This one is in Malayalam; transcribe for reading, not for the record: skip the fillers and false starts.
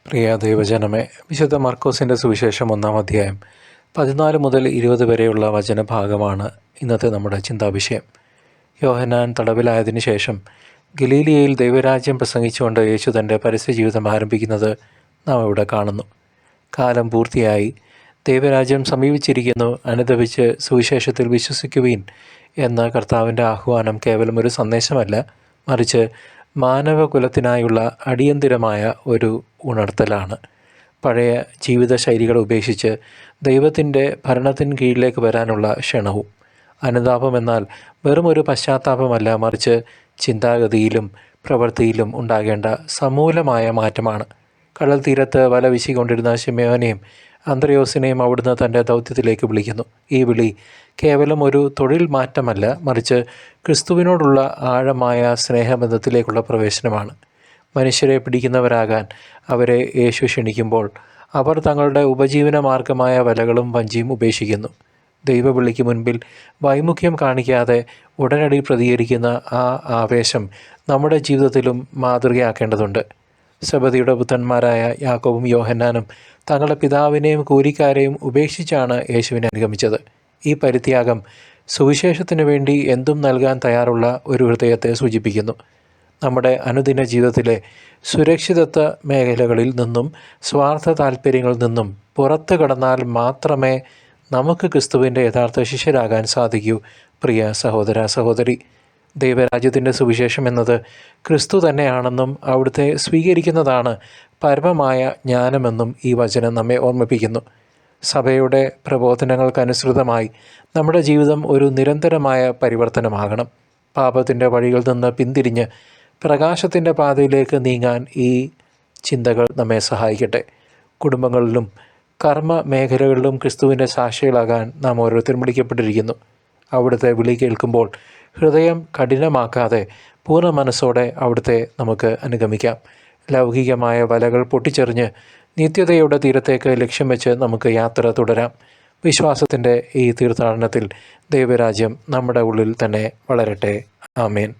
പ്രിയ ദൈവജനമേ, വിശുദ്ധ മർക്കോസിൻ്റെ സുവിശേഷം 1-ാം അധ്യായം 14 മുതൽ 20 വരെയുള്ള വചനഭാഗമാണ് ഇന്നത്തെ നമ്മുടെ ചിന്താവിഷയം. യോഹന്നാൻ തടവിലായതിനു ശേഷം ഗലീലിയയിൽ ദൈവരാജ്യം പ്രസംഗിച്ചുകൊണ്ട് യേശു തൻ്റെ പരസ്യജീവിതം ആരംഭിക്കുന്നത് നാം ഇവിടെ കാണുന്നു. കാലം പൂർത്തിയായി, ദൈവരാജ്യം സമീപിച്ചിരിക്കുന്നു, അനുദപിച്ച് സുവിശേഷത്തിൽ വിശ്വസിക്കുവീൻ എന്ന കർത്താവിൻ്റെ ആഹ്വാനം കേവലം ഒരു സന്ദേശമല്ല, മറിച്ച് മാനവകുലത്തിനായുള്ള അടിയന്തിരമായ ഒരു ഉണർത്തലാണ്. പഴയ ജീവിതശൈലികൾ ഉപേക്ഷിച്ച് ദൈവത്തിൻ്റെ ഭരണത്തിന് കീഴിലേക്ക് വരാനുള്ള ക്ഷണവും. അനുതാപം എന്നാൽ വെറും ഒരു പശ്ചാത്താപമല്ല, മറിച്ച് ചിന്താഗതിയിലും പ്രവൃത്തിയിലും ഉണ്ടാകേണ്ട സമൂലമായ മാറ്റമാണ്. കടൽ തീരത്ത് വല വീശിക്കൊണ്ടിരുന്ന ശിമയോനെയും അന്ത്രയോസിനെയും അവിടുന്ന് തൻ്റെ ദൗത്യത്തിലേക്ക് വിളിക്കുന്നു. ഈ വിളി കേവലം ഒരു തൊഴിൽ മാറ്റമല്ല, മറിച്ച് ക്രിസ്തുവിനോടുള്ള ആഴമായ സ്നേഹബന്ധത്തിലേക്കുള്ള പ്രവേശനമാണ്. മനുഷ്യരെ പിടിക്കുന്നവരാകാൻ അവരെ യേശു ക്ഷണിക്കുമ്പോൾ അവർ തങ്ങളുടെ ഉപജീവന മാർഗമായ വലകളും വഞ്ചിയും ഉപേക്ഷിക്കുന്നു. ദൈവവിളിക്ക് മുൻപിൽ വൈമുഖ്യം കാണിക്കാതെ ഉടനടി പ്രതികരിക്കുന്ന ആ ആവേശം നമ്മുടെ ജീവിതത്തിലും മാതൃകയാക്കേണ്ടതുണ്ട്. സബദിയുടെ പുത്രന്മാരായ യാക്കോബും യോഹന്നാനും തങ്ങളുടെ പിതാവിനെയും കൂലിക്കാരെയും ഉപേക്ഷിച്ചാണ് യേശുവിനെ അനുഗമിച്ചത്. ഈ പരിത്യാഗം സുവിശേഷത്തിനു വേണ്ടി എന്തും നൽകാൻ തയ്യാറുള്ള ഒരു ഹൃദയത്തെ സൂചിപ്പിക്കുന്നു. നമ്മുടെ അനുദിന ജീവിതത്തിലെ സുരക്ഷിതത്വ മേഖലകളിൽ നിന്നും സ്വാർത്ഥ താൽപ്പര്യങ്ങളിൽ നിന്നും പുറത്തു കടന്നാൽ മാത്രമേ നമുക്ക് ക്രിസ്തുവിൻ്റെ യഥാർത്ഥ ശിഷ്യരാകാൻ സാധിക്കൂ. പ്രിയ സഹോദര സഹോദരി, ദൈവരാജ്യത്തിൻ്റെ സുവിശേഷം എന്നത് ക്രിസ്തു തന്നെയാണെന്നും അവിടുത്തെ സ്വീകരിക്കുന്നതാണ് പരമമായ ജ്ഞാനമെന്നും ഈ വചനം നമ്മെ ഓർമ്മിപ്പിക്കുന്നു. സഭയുടെ പ്രബോധനങ്ങൾക്കനുസൃതമായി നമ്മുടെ ജീവിതം ഒരു നിരന്തരമായ പരിവർത്തനമാകണം. പാപത്തിൻ്റെ വഴികളിൽ നിന്ന് പിന്തിരിഞ്ഞ് പ്രകാശത്തിൻ്റെ പാതയിലേക്ക് നീങ്ങാൻ ഈ ചിന്തകൾ നമ്മെ സഹായിക്കട്ടെ. കുടുംബങ്ങളിലും കർമ്മ മേഖലകളിലും ക്രിസ്തുവിൻ്റെ സാക്ഷികളാകാൻ നാം ഓരോരുത്തരും വിളിക്കപ്പെട്ടിരിക്കുന്നു. അവിടുത്തെ വിളി കേൾക്കുമ്പോൾ ഹൃദയം കഠിനമാക്കാതെ പൂർണ്ണ മനസ്സോടെ അവിടുത്തെ നമുക്ക് അനുഗമിക്കാം. ലൗകികമായ വലകൾ പൊട്ടിച്ചെറിഞ്ഞ് നിത്യതയുടെ തീരത്തേക്ക് ലക്ഷ്യം വെച്ച് നമുക്ക് യാത്ര തുടരാം. വിശ്വാസത്തിൻ്റെ ഈ തീർത്ഥാടനത്തിൽ ദൈവരാജ്യം നമ്മുടെ ഉള്ളിൽ തന്നെ വളരട്ടെ. ആമേൻ.